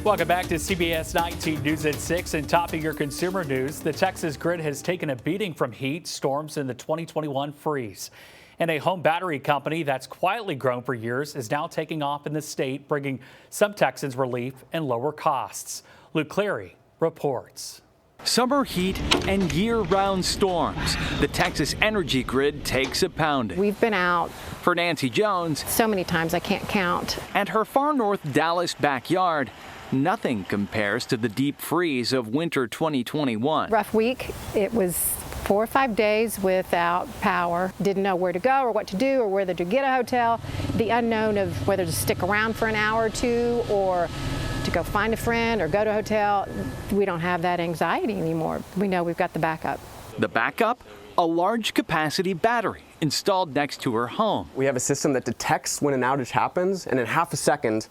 Welcome back to CBS 19 News at 6 and topping your consumer news. The Texas grid has taken a beating from heat, storms, and the 2021 freeze. And a home battery company that's quietly grown for years is now taking off in the state, bringing some Texans relief and lower costs. Luke Clary reports. Summer heat and year-round storms. The Texas energy grid takes a pounding. We've been out For Nancy Jones, so many times I can't count. and her far north Dallas backyard, nothing compares to the deep freeze of winter 2021. Rough week. It was 4 or 5 days without power. Didn't know where to go or what to do or whether to get a hotel. The unknown of whether to stick around for an hour or two or to go find a friend or go to a hotel. We don't have that anxiety anymore. We know we've got the backup. The backup? A large capacity battery installed next to her home. We have a system that detects when an outage happens and in half a second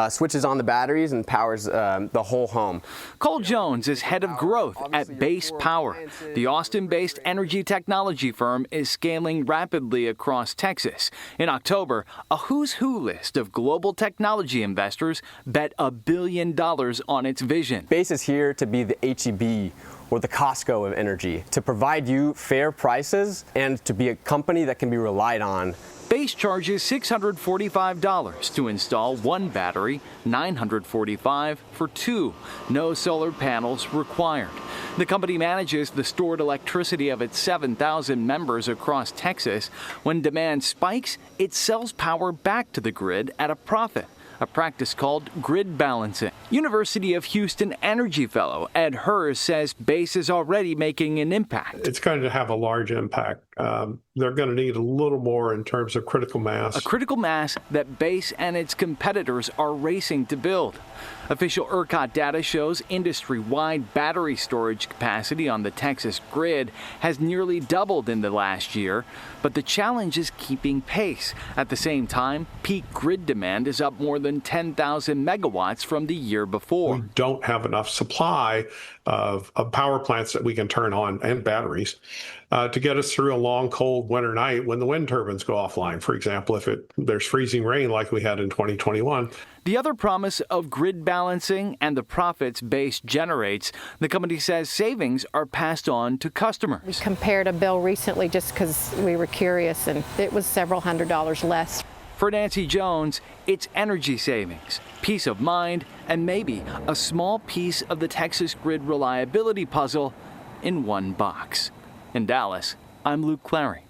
switches on the batteries and powers the whole home. Cole Jones is head of growth at Base Power. The Austin-based energy technology firm is scaling rapidly across Texas. In October, a who's who list of global technology investors bet $1 billion on its vision. Base is here to be the HEB or the Costco of energy, to provide you fair prices and to be a company that can be relied on. Base charges $645 to install one battery, $945 for two. No solar panels required. The company manages the stored electricity of its 7,000 members across Texas. When demand spikes, it sells power back to the grid at a profit, a practice called grid balancing. University of Houston energy fellow Ed Hers says Base is already making an impact. It's going to have a large impact. They're going to need a little more in terms of critical mass. A critical mass that Base and its competitors are racing to build. Official ERCOT data shows industry-wide battery storage capacity on the Texas grid has nearly doubled in the last year, but the challenge is keeping pace. At the same time, peak grid demand is up more than 10,000 megawatts from the year before. We don't have enough supply of power plants that we can turn on and batteries to get us through a long, cold winter night when the wind turbines go offline, for example, if there's freezing rain like we had in 2021. The other promise of grid balancing and the profits Base generates, the company says savings are passed on to customers. We compared a bill recently just because we were curious, and it was several $100s less. For Nancy Jones, it's energy savings, peace of mind, and maybe a small piece of the Texas grid reliability puzzle in one box. In Dallas, I'm Luke Clary.